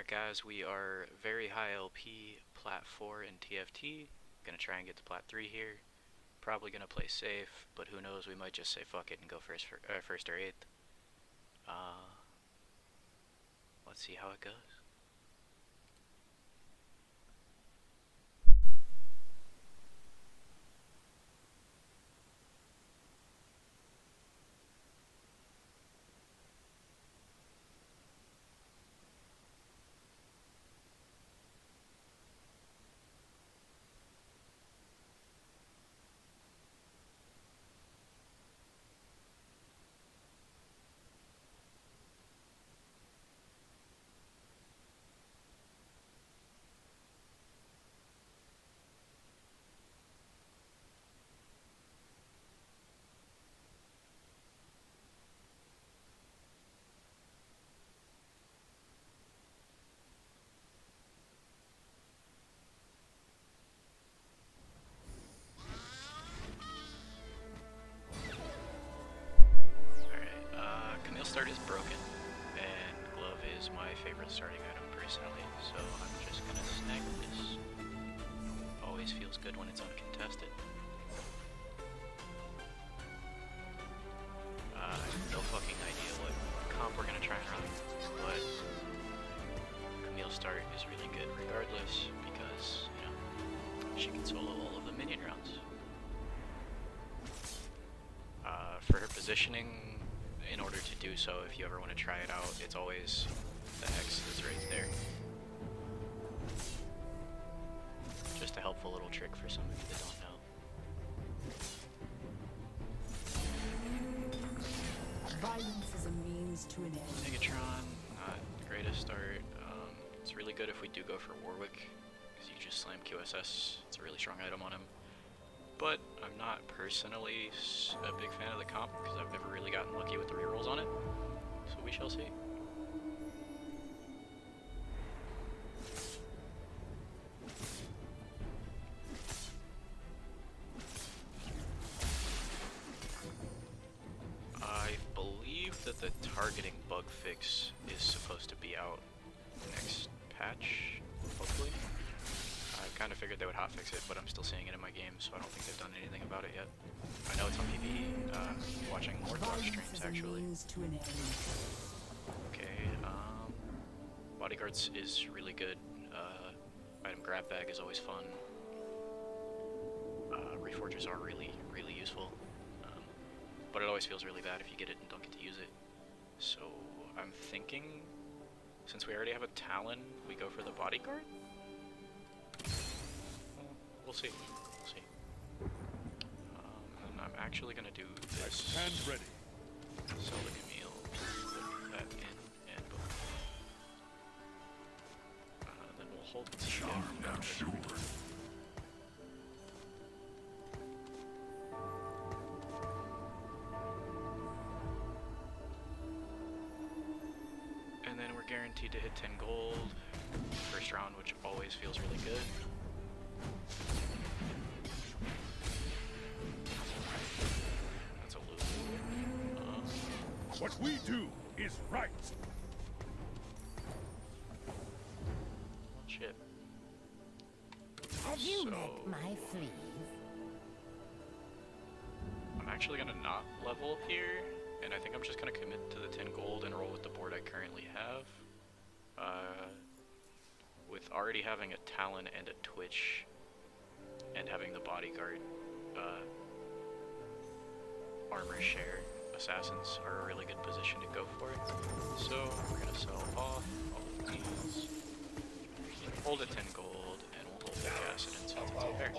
Alright guys, we are very high LP, Plat 4 in TFT. Gonna try and get to Plat 3 here. Probably gonna play safe, but who knows, we might just say fuck it and go first or 8th. Let's see how it goes. Start is broken, and glove is my favorite starting item personally, so I'm just gonna snag this. Always feels good when it's uncontested. No fucking idea what comp we're gonna try and run, but Camille's start is really good regardless, because, you know, she can solo all of the minion rounds. For her positioning, in order to do so, if you ever want to try it out, it's always the X is right there. Just a helpful little trick for some of you that don't know. Violence is a means to an end. Megatron, not the greatest start. It's really good if we do go for Warwick, because you just slam QSS. It's a really strong item on him. But I'm not personally a big fan of the comp because I've never really gotten lucky with the rerolls on it, so we shall see. I believe that the targeting bug fix is supposed to be out next patch, hopefully. I kind of figured they would hotfix it, but I'm still seeing it in my game, so I don't think they've done anything about it yet. I know it's on PvE, watching Orthodox streams actually. Okay, Bodyguards is really good. Item grab bag is always fun. Reforgers are really, really useful. But it always feels really bad if you get it and don't get to use it. So I'm thinking, since we already have a Talon, we go for the Bodyguard? We'll see. We'll see. And I'm actually gonna do this. Stand ready. Sell the Camille. Put that in and boom. Then we'll hold the Charmed and sure. And then we're guaranteed to hit 10 gold first round, which always feels really good. That's a loot. What we do is right. Shit. Have you met my fleas? I'm actually gonna not level here, and I think I'm just gonna commit to the 10 gold and roll with the board I currently have. With already having a Talon and a Twitch, and having the Bodyguard armor share, Assassins are a really good position to go for it. So we're gonna sell off all of these, hold at 10 gold, and we'll hold the acid since it's a pair.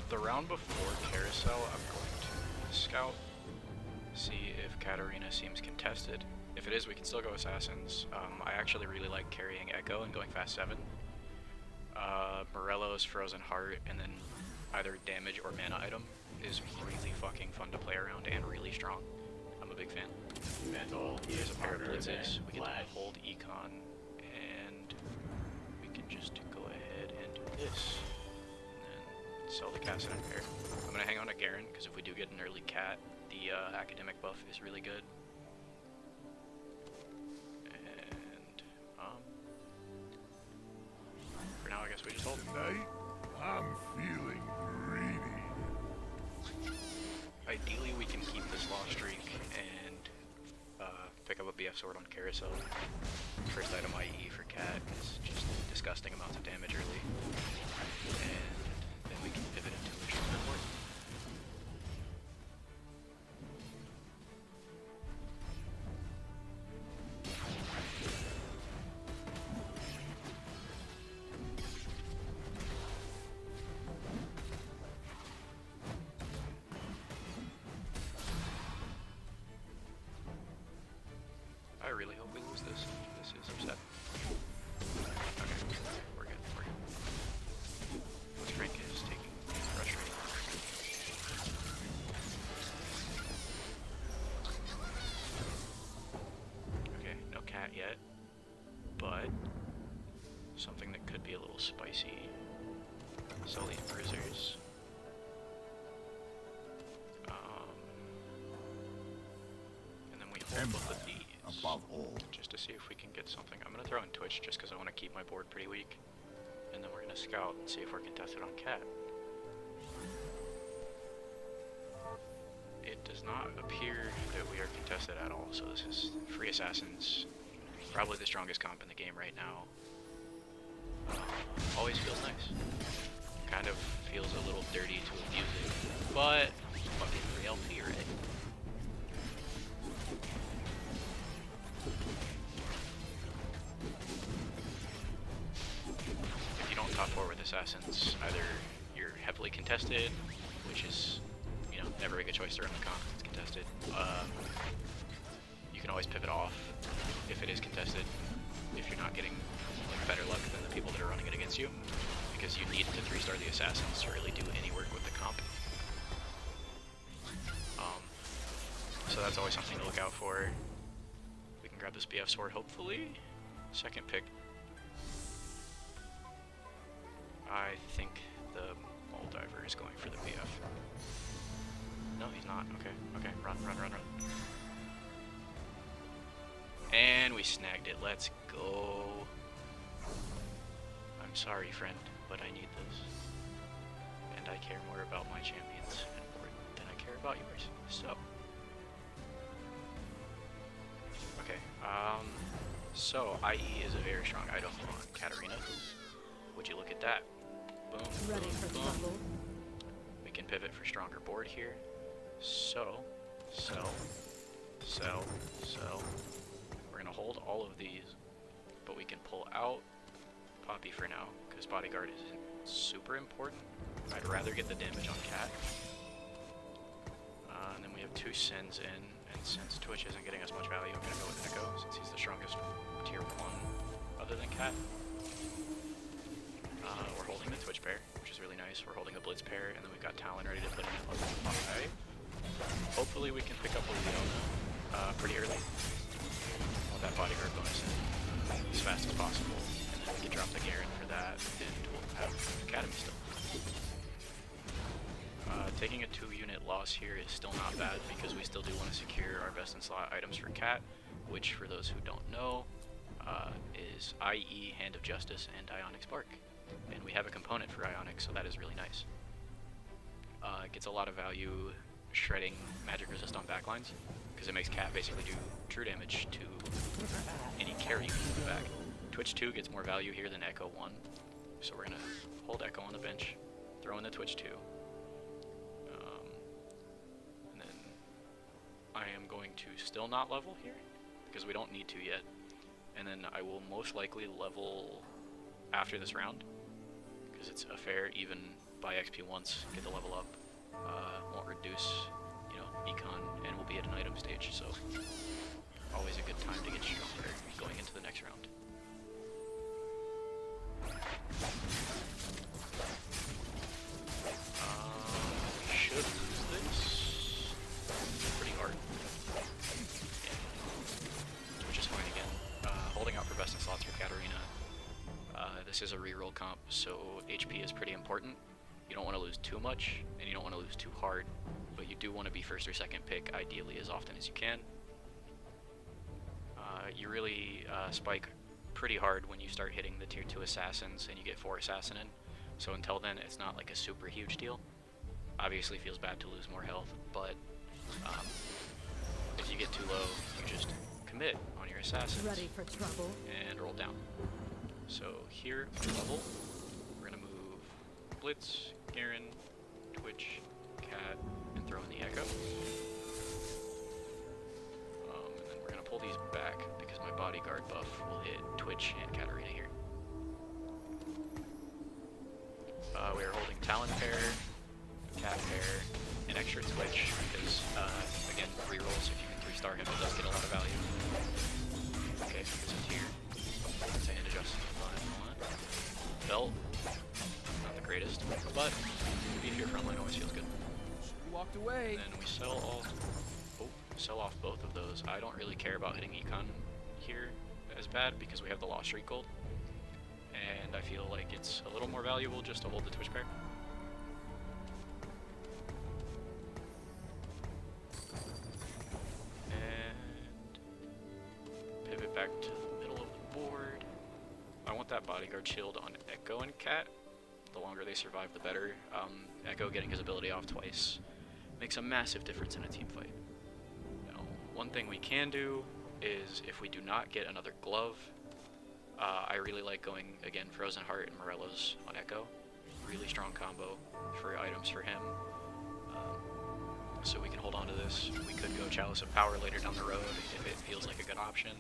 The round before Carousel, I'm going to scout, see if Katarina seems contested. If it is, we can still go Assassins. I actually really like carrying Echo and going fast 7. Morello's Frozen Heart, and then either damage or mana item is really fucking fun to play around and really strong. I'm a big fan. Metal There's is a pair of harder blitzes. than We get to Plat. hold econ, and we can just go ahead and do this. And then sell the Cassin pair. I'm gonna hang on to Garen, because if we do get an early cat, the academic buff is really good. And, for now I guess we just hold. Tonight, I'm feeling greedy. Ideally we can keep this loss streak and pick up a BF sword on Carousel. First item IE for cat is just disgusting amounts of damage early. And then we can pivot into a stronger board. I really hope we lose this. This is upset. Okay, we're good, we're good. This Frank is taking rush rate. Okay, no cat yet, but something that could be a little spicy. Sully and Bruisers. And then we hold both of these. Above all. Just to see if we can get something. I'm gonna throw in Twitch just because I want to keep my board pretty weak. And then we're gonna scout and see if we're contested on cat. It does not appear that we are contested at all, so this is free assassins. Probably the strongest comp in the game right now. Always feels nice. Kind of feels a little dirty to abuse it, but fucking 3LP, right? If you don't top 4 with assassins, either you're heavily contested, which is, you know, never a good choice to run the comp if it's contested. You can always pivot off if it is contested, if you're not getting like better luck than the people that are running it against you, because you need to 3-star the assassins to really do any work with the comp. So that's always something to look out for. We can grab this BF sword, hopefully. Second pick. I think the Mole Diver is going for the BF. No, he's not. Okay, okay, run, run, run, run. And we snagged it. Let's go. I'm sorry, friend, but I need this. And I care more about my champions than I care about yours. So. Okay, so IE is a very strong item on Katarina. Would you look at that? Boom, Ready boom, for boom. trouble. We can pivot for stronger board here. So, sell, sell, sell. We're gonna hold all of these, but we can pull out Poppy for now, because Bodyguard isn't super important. I'd rather get the damage on Cat. And then we have 2 Sins in, and since Twitch isn't getting us much value, I'm gonna go with Echo, since he's the strongest tier 1 other than Cat. We're holding the Twitch pair, which is really nice. We're holding a Blitz pair, and then we've got Talon ready to put in at level 5. Hopefully we can pick up a Leona pretty early. With that Bodyguard bonus in as fast as possible. And then we can drop the Garen for that, and we'll have Academy still. Taking a 2-unit loss here is still not bad, because we still do want to secure our best in slot items for Cat, which, for those who don't know, is IE, Hand of Justice, and Ionic Spark. And we have a component for Ionic, so that is really nice. It gets a lot of value shredding magic resist on backlines, because it makes Cat basically do true damage to any carry you put back. Twitch 2 gets more value here than Echo 1, so we're going to hold Echo on the bench, throw in the Twitch 2. And then I am going to still not level here, because we don't need to yet. And then I will most likely level after this round, because it's a fair, even buy XP once, get the level up, won't reduce, you know, econ, and we'll be at an item stage, so always a good time to get stronger going into the next round. Should lose so HP is pretty important. You don't want to lose too much, and you don't want to lose too hard, but you do want to be first or second pick, ideally as often as you can. You really spike pretty hard when you start hitting the tier 2 assassins and you get 4 assassin in, so until then it's not like a super huge deal. Obviously feels bad to lose more health, but if you get too low, you just commit on your assassins. Ready for trouble? And roll down. So here, level, we're gonna move Blitz, Garen, Twitch, Cat, and throw in the Echo. And then we're gonna pull these back because my bodyguard buff will hit Twitch and Katarina here. We are holding Talon pair, Cat pair, and extra Twitch because, again, rerolls, if you can 3-star him, it does get a lot of value. Okay, so here's a tier. Say and adjust belt, not the greatest, but being your frontline always feels good. Walked away. And then we sell off both of those. I don't really care about hitting econ here as bad because we have the lost streak gold, and I feel like it's a little more valuable just to hold the Twitch pair. Back to the middle of the board. I want that bodyguard shield on Echo and Cat. The longer they survive, the better. Echo getting his ability off twice makes a massive difference in a team fight. Now, one thing we can do is if we do not get another glove, I really like going, again, Frozen Heart and Morello's on Echo. Really strong combo for items for him. So we can hold on to this. We could go Chalice of Power later down the road if it feels like a good option.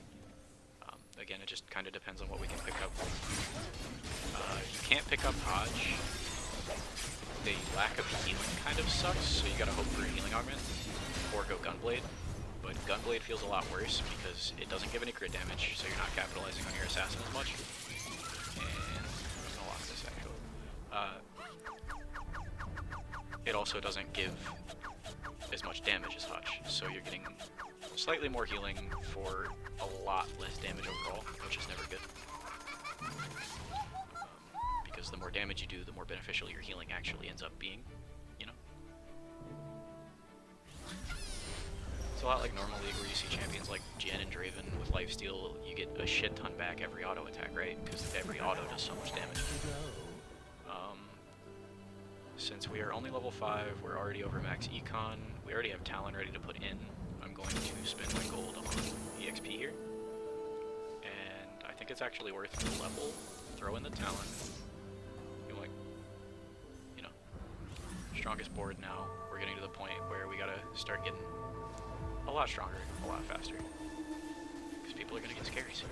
Again, it just kind of depends on what we can pick up. You can't pick up Hodge. The lack of healing kind of sucks, so you gotta hope for a healing augment, or go Gunblade. But Gunblade feels a lot worse because it doesn't give any crit damage, so you're not capitalizing on your assassin as much. And I'm gonna lock this actually. It also doesn't give as much damage as Hodge, so you're getting slightly more healing for a lot less damage overall, which is never good. Because the more damage you do, the more beneficial your healing actually ends up being, you know? It's a lot like normal League where you see champions like Jen and Draven with lifesteal, you get a shit ton back every auto attack, right? Because every auto does so much damage. Since we are only level 5, we're already over max econ, we already have Talon ready to put in. I'm going to spend my gold on EXP here. And I think it's actually worth the level. Throw in the Talon. You're like, you know, strongest board now. We're getting to the point where we gotta start getting a lot stronger, a lot faster. Because people are gonna get scary soon.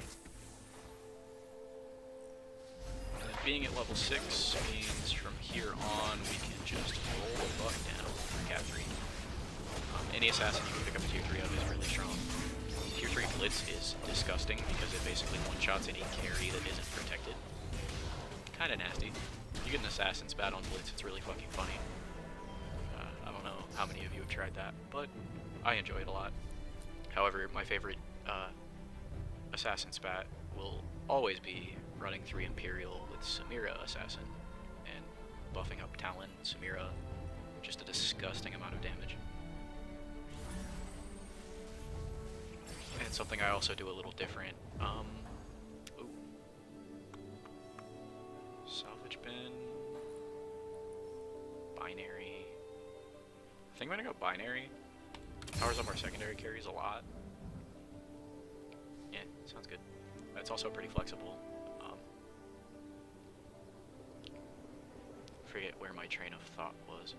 And being at level 6 means from here on we can just roll a buff down for Cat 3. Any assassin you can pick up a tier 3 of is really strong. Tier 3 Blitz is disgusting because it basically one-shots any carry that isn't protected. Kinda nasty. You get an assassin spat on Blitz, it's really fucking funny. I don't know how many of you have tried that, but I enjoy it a lot. However, my favorite assassin spat will always be running 3 Imperial with Samira Assassin and buffing up Talon, Samira, just a disgusting amount of damage. And something I also do a little different. Ooh. Salvage bin. Binary. I think I'm gonna go binary. Powers up our secondary carries a lot. Yeah, sounds good. It's also pretty flexible. Forget where my train of thought was.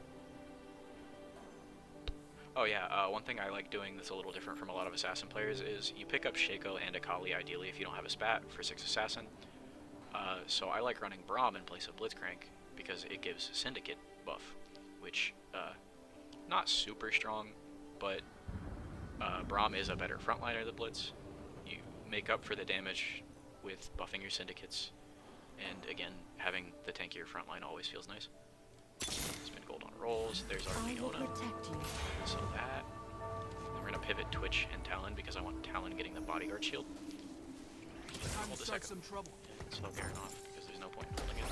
Oh yeah, one thing I like doing that's a little different from a lot of assassin players is you pick up Shaco and Akali ideally if you don't have a spat for 6 assassin. So I like running Braum in place of Blitzcrank because it gives Syndicate buff, which not super strong, but Braum is a better frontliner than Blitz. You make up for the damage with buffing your Syndicates, and again, having the tankier frontline always feels nice. Spend gold on rolls. There's our Leona. So that. Then we're gonna pivot Twitch and Talon because I want Talon getting the bodyguard shield. Time to start some trouble. Slow Garen off because there's no point in holding it.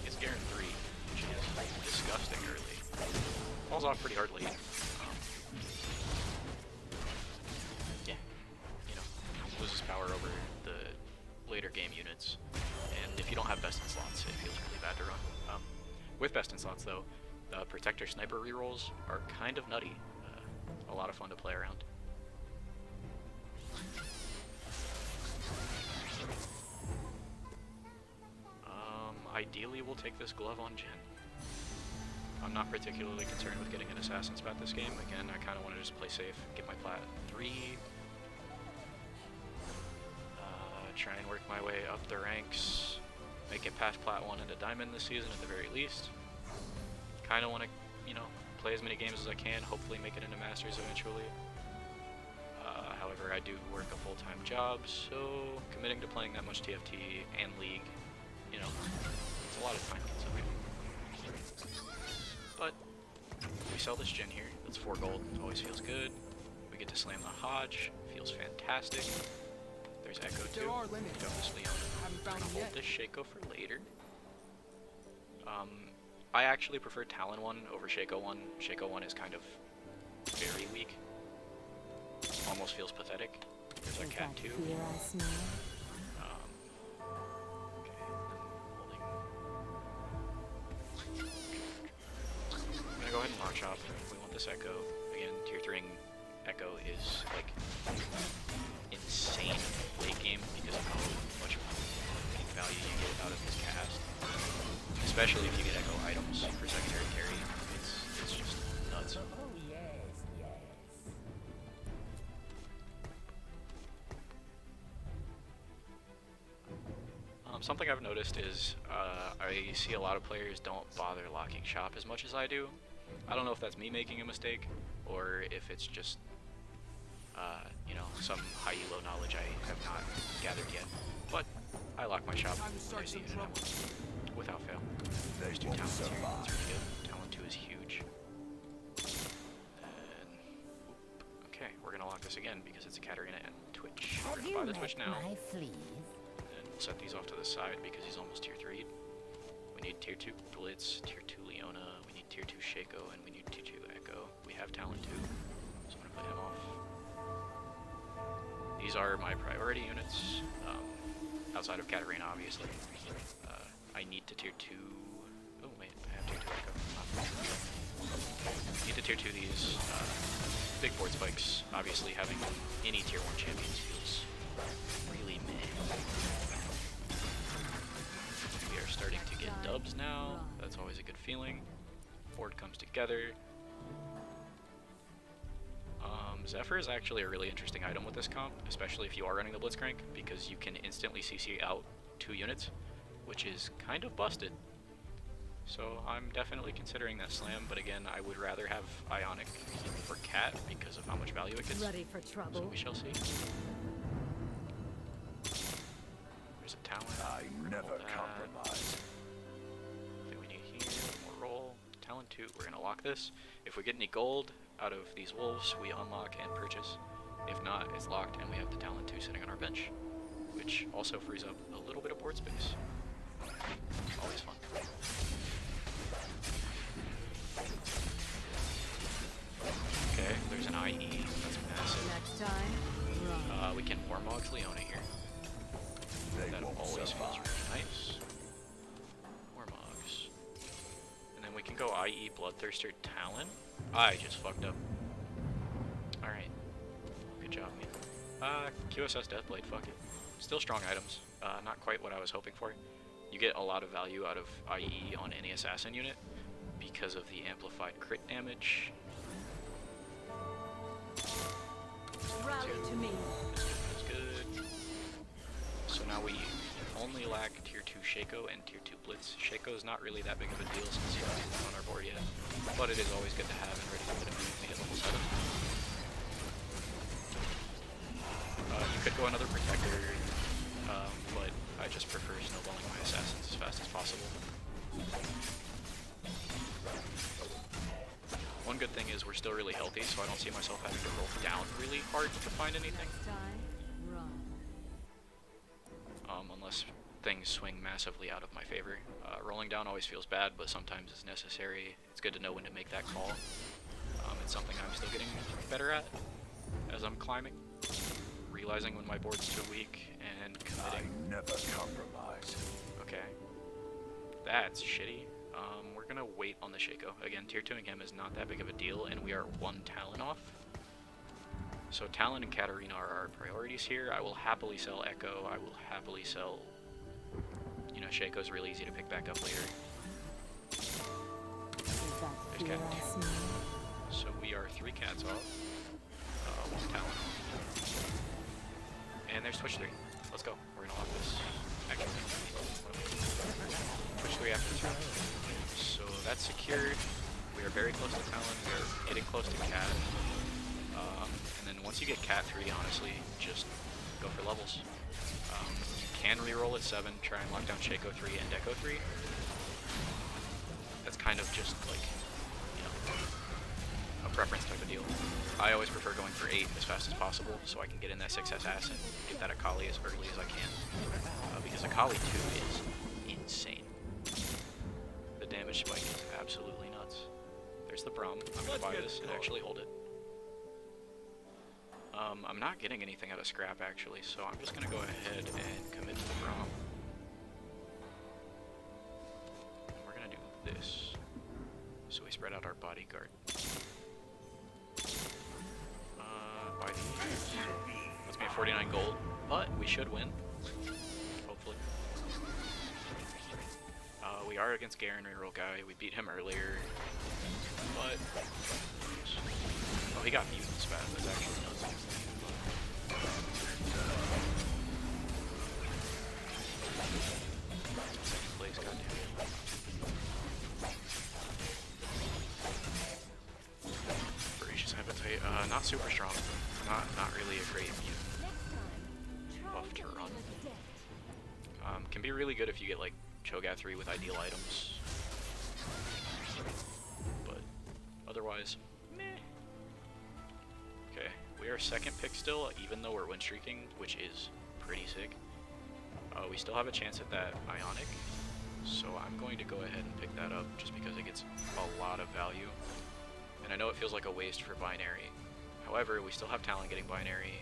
is Garen 3, which is disgusting early. Falls off pretty hard late. Yeah, you know, loses power over the later game units, and if you don't have best in slots, it feels really bad to run. With best in slots though, the Protector Sniper rerolls are kind of nutty. A lot of fun to play around. Ideally, we'll take this glove on Jen. I'm not particularly concerned with getting an Assassin spat this game. Again, I kind of want to just play safe, get my Plat 3. Try and work my way up the ranks. Make it past Plat 1 into Diamond this season at the very least. Kind of want to, you know, play as many games as I can, hopefully make it into Masters eventually. However, I do work a full-time job, so committing to playing that much TFT and League, you know, it's a lot of time consuming. But we sell this Jin here. That's 4 gold. It always feels good. We get to slam the Hodge. Feels fantastic. There's Echo too. Don't this Leona. I'm gonna hold this Shaco for later. I actually prefer Talon 1 over Shaco 1. Shaco 1 is kind of very weak. Almost feels pathetic. There's our Cat 2. Okay, I'm gonna go ahead and lock shop. We want this Echo. Again, tier 3 Echo is like insane late game because of how much value you get out of this cast. Especially if you get Echo items for secondary carry. It's just nuts. Something I've noticed is I see a lot of players don't bother locking shop as much as I do. I don't know if that's me making a mistake, or if it's just, you know, some high elo knowledge I have not gathered yet. But I lock my shop when I see it without fail. There's 2 talents here. That's really good. Talent 2 is huge. And, okay, we're gonna lock this again because it's a Katarina and Twitch. We're gonna buy the Twitch now. Set these off to the side because he's almost tier 3. We need tier 2 Blitz, tier 2 Leona, we need tier 2 Shaco, and we need tier 2 Echo. We have Talon 2, so I'm gonna put him off. These are my priority units, outside of Katarina, obviously. I need to tier 2... Oh wait, I have tier 2 Echo. I need to tier 2 these big board spikes. Obviously having any tier 1 champions feels really meh. Starting to get dubs now. That's always a good feeling. Board comes together. Zephyr is actually a really interesting item with this comp, especially if you are running the Blitzcrank, because you can instantly CC out 2 units, which is kind of busted. So I'm definitely considering that slam, but again, I would rather have Ionic for Cat because of how much value it gets. Ready for trouble. So we shall see. There's a Talon. I never compromise. What do we need here? More roll. Talon 2. We're gonna lock this. If we get any gold out of these wolves, we unlock and purchase. If not, it's locked and we have the Talon 2 sitting on our bench, which also frees up a little bit of board space. Always fun. Okay, there's an IE. That's massive. Next time, we can Warmog's Leona here. That always feels really nice. Warmogs. And then we can go IE Bloodthirster Talon. I just fucked up. Alright. Good job, man. QSS Deathblade, fuck it. Still strong items. Not quite what I was hoping for. You get a lot of value out of IE on any assassin unit because of the amplified crit damage. rally to me. That's good. So now we only lack tier 2 Shaco and tier 2 Blitz. Shaco is not really that big of a deal since he's not on our board yet, but it is always good to have and ready to put immediately at level 7. You could go another Protector, but I just prefer snowballing my assassins as fast as possible. One good thing is we're still really healthy, so I don't see myself having to roll down really hard to find anything. Next time, run. Unless things swing massively out of my favor. Rolling down always feels bad, but sometimes it's necessary. It's good to know when to make that call. It's something I'm still getting better at as I'm climbing, realizing when my board's too weak and committing. I never compromise. Okay, that's shitty. We're gonna wait on the Shaco. Again, tier 2ing him is not that big of a deal, and we are 1 Talon off. So Talon and Katarina are our priorities here. I will happily sell Echo. I will happily sell... You know, Shaco's really easy to pick back up later. There's Cat. So we are 3 cats off. 1 Talon off. And there's Twitch 3. Let's go. We're gonna lock this. Actually, Twitch 3 after this round. So that's secured. We are very close to Talon. We are getting close to Cat. And then once you get Cat 3, honestly, just go for levels. You can reroll at 7, try and lock down Shaco 3 and Echo 3. That's kind of just like, you know, a preference type of deal. I always prefer going for 8 as fast as possible so I can get in that 6 Assassin and get that Akali as early as I can. Because Akali 2 is insane. The damage spike is absolutely nuts. There's the Braum. I'm going to buy this and actually hold it. I'm not getting anything out of Scrap actually, so I'm just going to go ahead and commit to the Braum. And we're going to do this. So we spread out our bodyguard. Buy these. Let's make 49 gold, but we should win. Hopefully. We are against Garen Reroll guy. We beat him earlier, but oh, he got mutants bad. That's actually nuts. Second place, goddamn. Voracious Appetite, not super strong. Not really a great mutant buff to run. Can be really good if you get like Cho'Gath 3 with ideal items, but otherwise, meh. Okay, we are 2nd pick still, even though we're win streaking, which is pretty sick. We still have a chance at that Ionic, so I'm going to go ahead and pick that up just because it gets a lot of value. And I know it feels like a waste for Binary. However, we still have Talon getting Binary.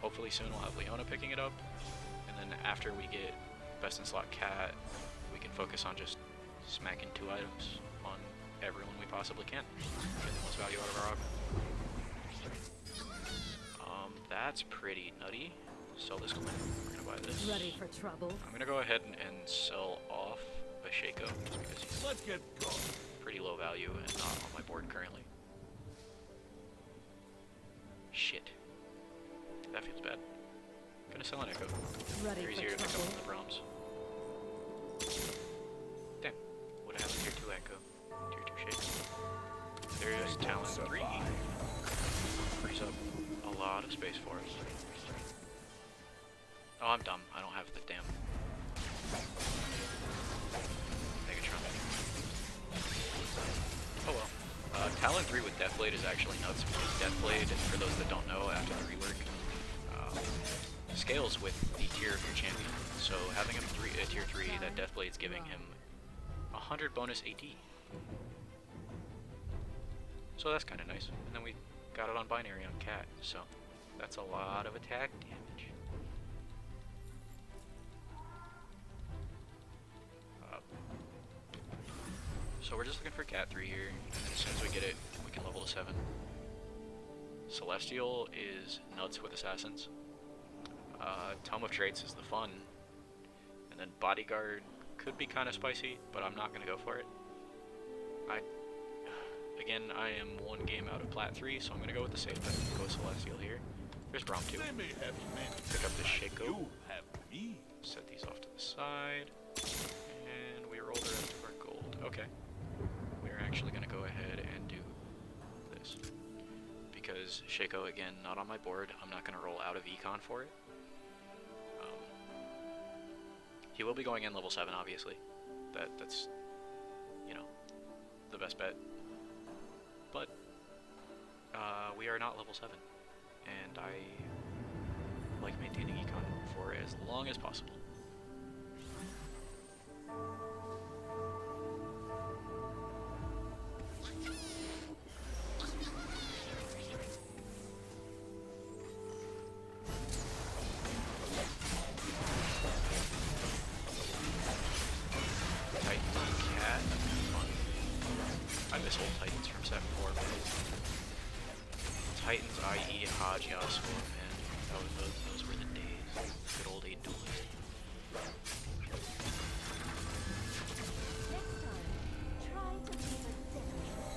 Hopefully soon we'll have Leona picking it up. And then after we get Best in Slot Cat, we can focus on just smacking 2 items on everyone we possibly can. Get the most value out of our augment. That's pretty nutty. Sell this coin. We're gonna buy this. Ready for trouble? I'm gonna go ahead and sell off a Shaco just because he's pretty low value and not on my board currently. Shit. That feels bad. I'm gonna sell an Echo. They're easier to pick up than the Brahms. Damn. What happened to tier 2 Echo? Tier 2 Shaco. There's Talon 3. Frees up a lot of space for us. Oh, I'm dumb. I don't have the damn Megatron. Oh well. Talon 3 with Deathblade is actually nuts because Deathblade, for those that don't know, after the rework, scales with the tier of your champion. So having him tier 3, that Deathblade's giving him 100 bonus AD. So that's kind of nice. And then we got it on Binary on Cat, so that's a lot of attack damage. So we're just looking for Cat 3 here, and as soon as we get it, we can level to 7. Celestial is nuts with Assassins. Tome of Traits is the fun. And then Bodyguard could be kind of spicy, but I'm not going to go for it. Again, I am 1 game out of Plat 3, so I'm going to go with the safe bet and go Celestial here. There's Braum 2. Pick up the Shaco. Set these off to the side. And we roll the rest of our gold. Okay. We're actually going to go ahead and do this. Because Shaco, again, not on my board. I'm not going to roll out of Econ for it. He will be going in level 7, obviously. That's, you know, the best bet. But, we are not level 7. And I like maintaining Econ for as long as possible. at 4 minutes. Titans, IE, Hodge, Yasuo, man. Those were the days. Good old 8 duelist.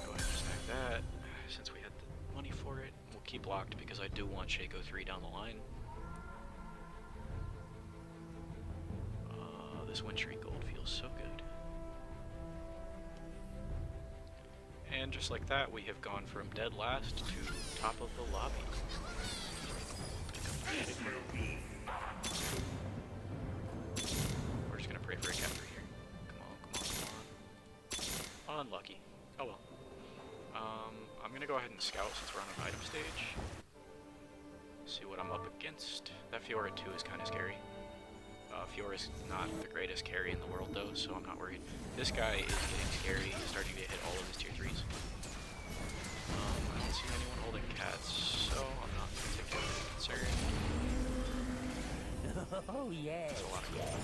Go ahead and stack that, since we had the money for it. We'll keep locked because I do want Shaco 3 down the line. This wintry gold feels so good. And just like that, we have gone from dead last to top of the lobby. We're just gonna pray for a cat here. Come on, come on, come on. Unlucky. Oh well. I'm gonna go ahead and scout since we're on an item stage. See what I'm up against. That Fiora 2 is kind of scary. Fiora's not the greatest carry in the world though, so I'm not worried. This guy is getting scary. He's starting to hit all of his tier 3s. I don't see anyone holding cats, so I'm not particularly concerned. Oh yes. There's a lot of gold.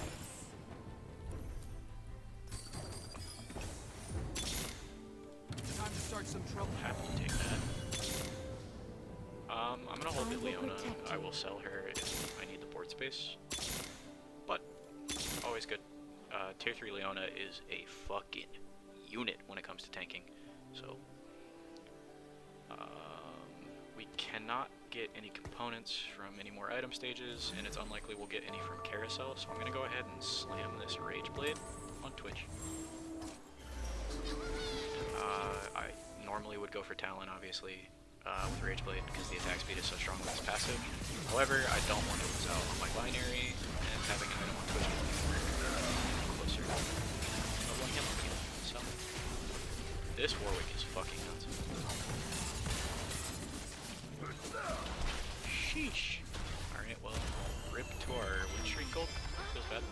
Time to start some trouble. Happy to take that. I'm gonna hold it Leona. I will sell her if I need the board space. But always good. Tier 3 Leona is a fucking unit when it comes to tanking. So we cannot get any components from any more item stages, and it's unlikely we'll get any from Carousel, so I'm gonna go ahead and slam this Rage Blade on Twitch. I normally would go for Talon, obviously, with Rage Blade, because the attack speed is so strong with this passive. However, I don't want to lose out on my binary, and having an item on Twitch is closer. But one him again, so this Warwick is fucking nuts. Sheesh. Alright, well, rip to our win streak gold. Feels bad.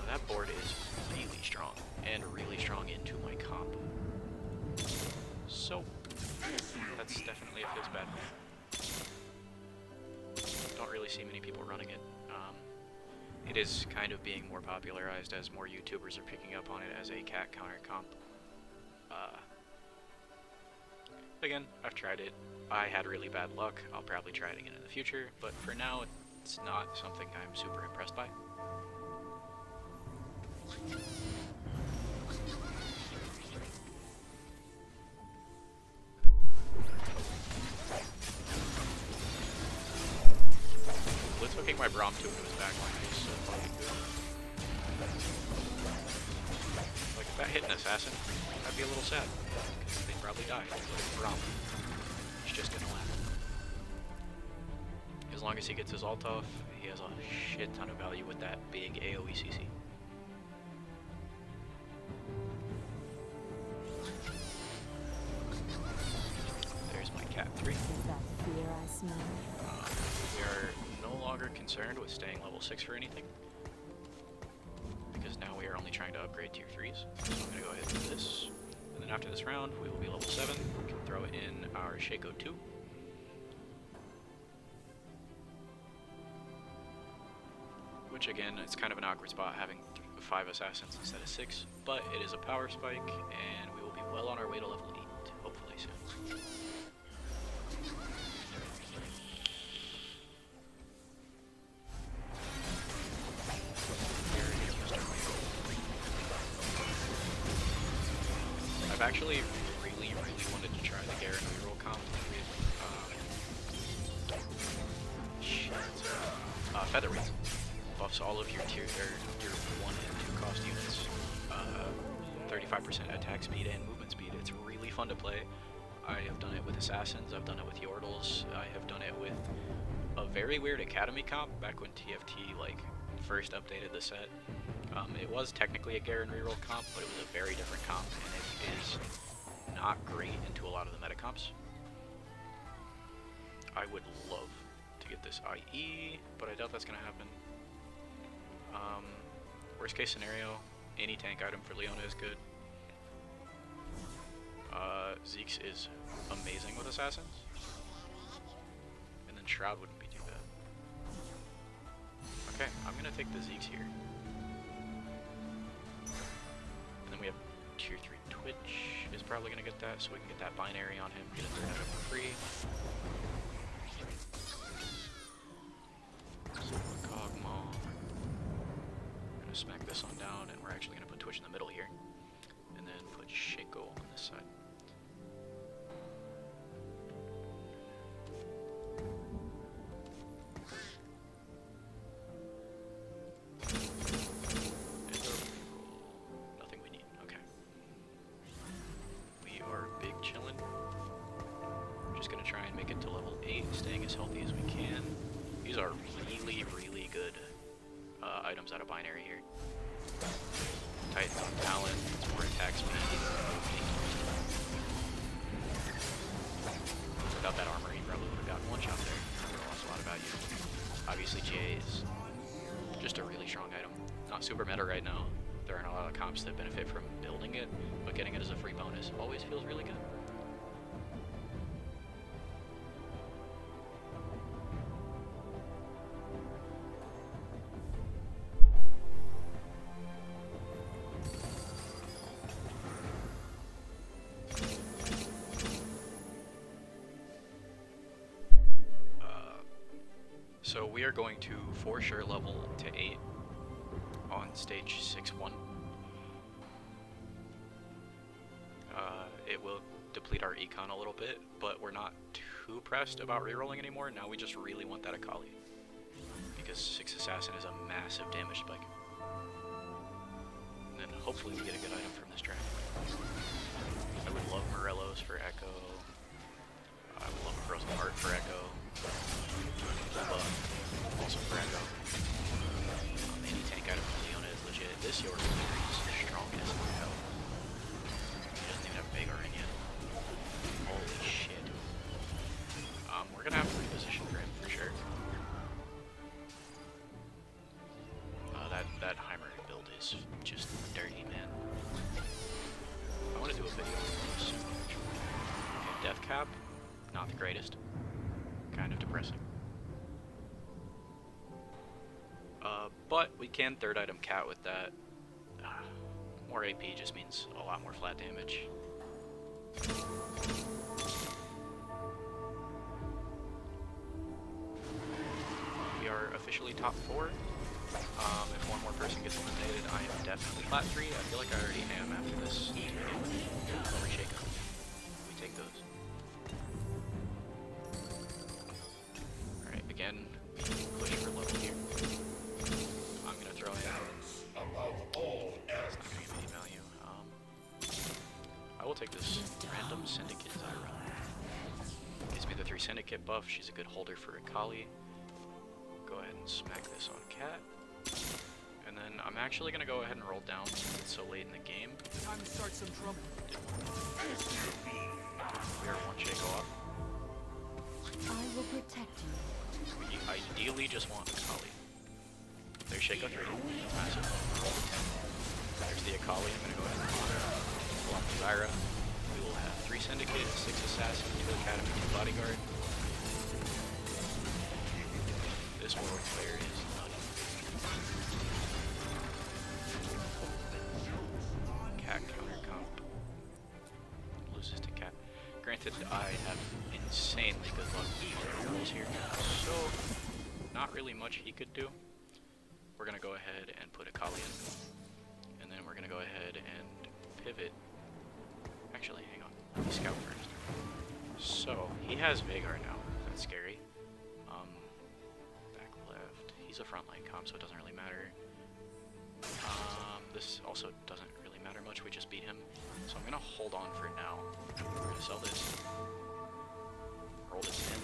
That board is really strong, and really strong into my comp. So, that's definitely a feels bad. Don't really see many people running it. It is kind of being more popularized as more YouTubers are picking up on it as a cat counter comp. Again, I've tried it. I had really bad luck. I'll probably try it again in the future, but for now, it's not something I'm super impressed by. Blitz hooking my Braum 2 into his backline is so fucking good. Like, if that hit an assassin, I'd be a little sad, because they'd probably die. But Braum, he's just gonna laugh. As long as he gets his ult off, he has a shit ton of value with that big AoE CC. There's my cat 3. Is that fear I smell? We are no longer concerned with staying level 6 for anything, because now we are only trying to upgrade tier 3s. So I'm going to go ahead and do this, and then after this round we will be level 7. We can throw in our Shaco 2. Which again, it's kind of an awkward spot having 5 assassins instead of 6, but it is a power spike, and we will be well on our way to level 8, hopefully soon. I've actually really wanted to try the Garen reroll comp with Feather Wreath. Buffs all of your tier your 1 and 2 cost units. 35% attack speed and movement speed. It's really fun to play. I have done it with Assassins, I've done it with Yordles, I have done it with a very weird Academy comp back when TFT like first updated the set. It was technically a Garen reroll comp, but it was a very different comp, and it is not great into a lot of the meta comps. I would love to get this IE, but I doubt that's going to happen. Worst case scenario, any tank item for Leona is good. Zeke's is amazing with Assassins. And then Shroud wouldn't be too bad. Okay, I'm going to take the Zeke's here. And then we have Tier 3 Twitch is probably going to get that, so we can get that binary on him, get a third item for free. Cogma. We're going to smack this one down, and we're actually going to put Twitch in the middle here. And then put Shaco on this side. Nothing we need. Okay. We are big chillin'. We're just gonna try and make it to level 8, staying as healthy as we can. These are really, really good items out of binary here. Titans on talent, it's more attack speed. Without that armor, he probably would have gotten one shot there. Would have lost a lot of value. Obviously, GA is just a really strong item. Not super meta right now. There aren't a lot of comps that benefit from building it, but getting it as a free bonus always feels really good. So we are going to for sure level to 8 on stage 6-1. It will deplete our econ a little bit, but we're not too pressed about rerolling anymore. Now we just really want that Akali, because 6 Assassin is a massive damage spike. And then hopefully we get a good item from this dragon. I would love Morellos for Echo. I would love a Frozen Heart for Echo. Also for Echo. Any tank item from Leona is legit. This York is strong as hell. He doesn't even have Vagar in yet. Holy shit. We're gonna have to reposition for him for sure. That Heimer build is just dirty, man. I want to do a video on this. Okay, Death Cap, not the greatest. Kind of depressing. But we can third item Cat with that. More AP just means a lot more flat damage. We are officially top 4. If one more person gets eliminated, I am definitely Plat 3. I feel like I already am after this. Over Shaco. We take those. Alright, again, push for level here. I'm gonna throw in. It's not gonna give any value. I will take this random Syndicate Zyra. Gives me the 3 Syndicate buff. She's a good holder for Akali. Go ahead and smack this on Cat. And then I'm actually gonna go ahead and roll down since it's so late in the game. Time to start some trouble. We are 1 Shaco off. I will protect you. We ideally just want Akali. There's Shaco 3. Massive. There's the Akali. I'm gonna go ahead and pull off the Zyra. We will have 3 Syndicate, 6 Assassin, 2 Academy, 2 Bodyguard. This Warwick player is nutty. Cat counter comp. Loses to Cat. Granted, I have insanely good luck with rolls here, so not really much he could do. We're gonna go ahead and put Akali in, and then we're gonna go ahead and pivot. Actually, hang on. Let me scout first. So he has Vagar now. That's scary. Back left. He's a frontline comp, so it doesn't really matter. This also doesn't really matter much. We just beat him, so I'm gonna hold on for now. We're gonna sell this. Roll this in.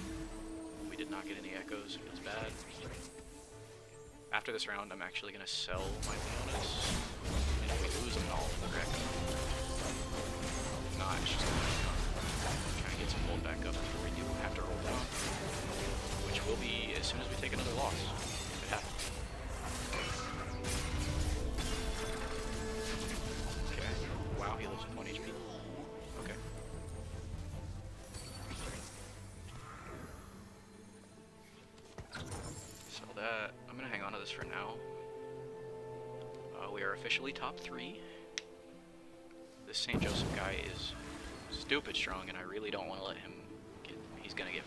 We did not get any echoes. Feels bad. After this round, I'm actually gonna sell my Leonas, and if we lose them all, we're echo. If not, it's just gonna try and get some gold back up before we do have to roll down, which will be as soon as we take another loss, if it happens. Okay. Wow, he lives with 1 HP. Okay. So that, I'm gonna hang on to this for now. We are officially top 3. this St. Joseph guy is stupid strong, and I really don't want to let him get... He's gonna get...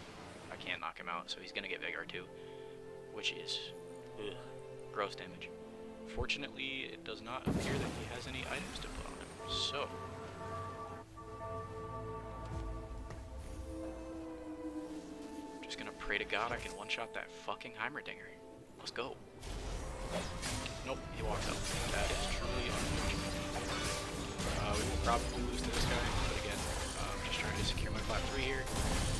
I can't knock him out, so he's gonna get Vigor too, which is gross damage. Fortunately, it does not appear that he has any items to put on him, so... Just gonna pray to God I can one-shot that fucking Heimerdinger. Let's go. Nope, he walks up. That is truly unfortunate. We will probably lose to this guy, but again, I'm just trying to secure my Plat 3 here.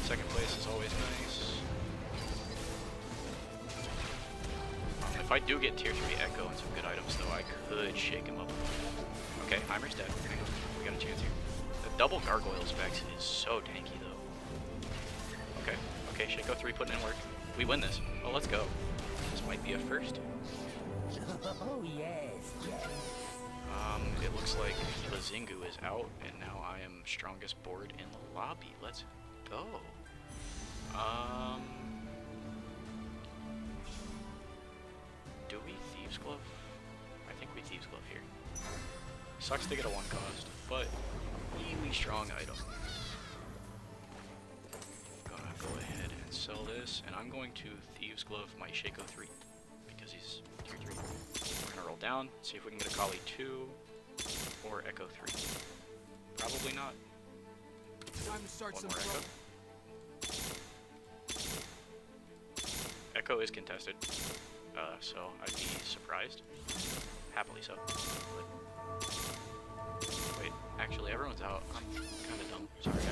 Second place is always nice. If I do get tier 3 Echo and some good items, though, I could shake him up. Okay, Heimer's dead. We got a chance here. The double Gargoyle specs is so tanky, though. Okay, okay, Shaco 3 putting in work. We win this. Oh, let's go. This might be a first. Oh, yes, yes. It looks like Lazingu is out, and now I am strongest board in the lobby. Let's go. Do we Thieves Glove? I think we Thieves Glove here. Sucks to get a 1 cost, but really strong item. Gonna go ahead and sell this, and I'm going to Thieves Glove my Shaco 3 because he's tier 3. We're gonna roll down, see if we can get a Kali 2 or Echo 3. Probably not. Time to start One some more trouble. Echo is contested, so I'd be surprised. Happily so. But wait, actually everyone's out. I'm kind of dumb. Sorry, guys.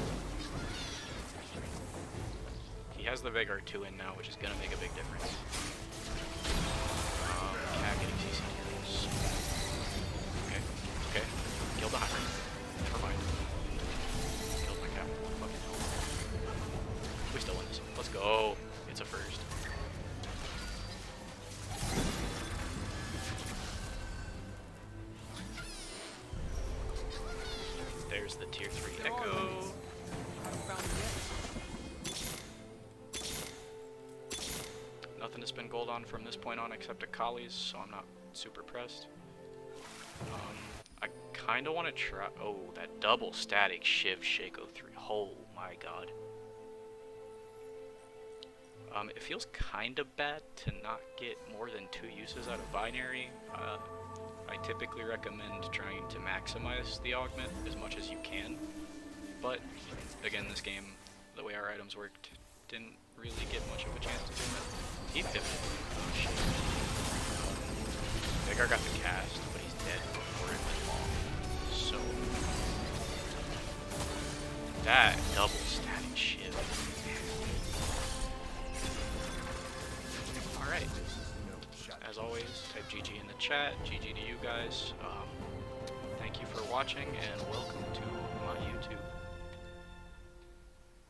He has the Vigor 2 in now, which is going to make a big difference. Cat getting CCTs. Okay, okay. Killed the Heimer. Never mind. Killed my cat. Fucking hell. We still win this. Let's go. It's a first. There's the tier 3 Echo. Nothing to spend gold on from this point on except a Kali's, so I'm not super pressed. I kind of want to try... Oh, that double static Shiv Shaco 3. Oh my god. It feels kind of bad to not get more than 2 uses out of binary. I typically recommend trying to maximize the augment as much as you can, but again, this game, the way our items worked, didn't really get much of a chance to do that. He pivoted. Oh shit. Vigor got the cast, but he's dead before it went long. So that double static shit. Alright. As always, type GG in the chat. GG to you guys. Thank you for watching, and welcome to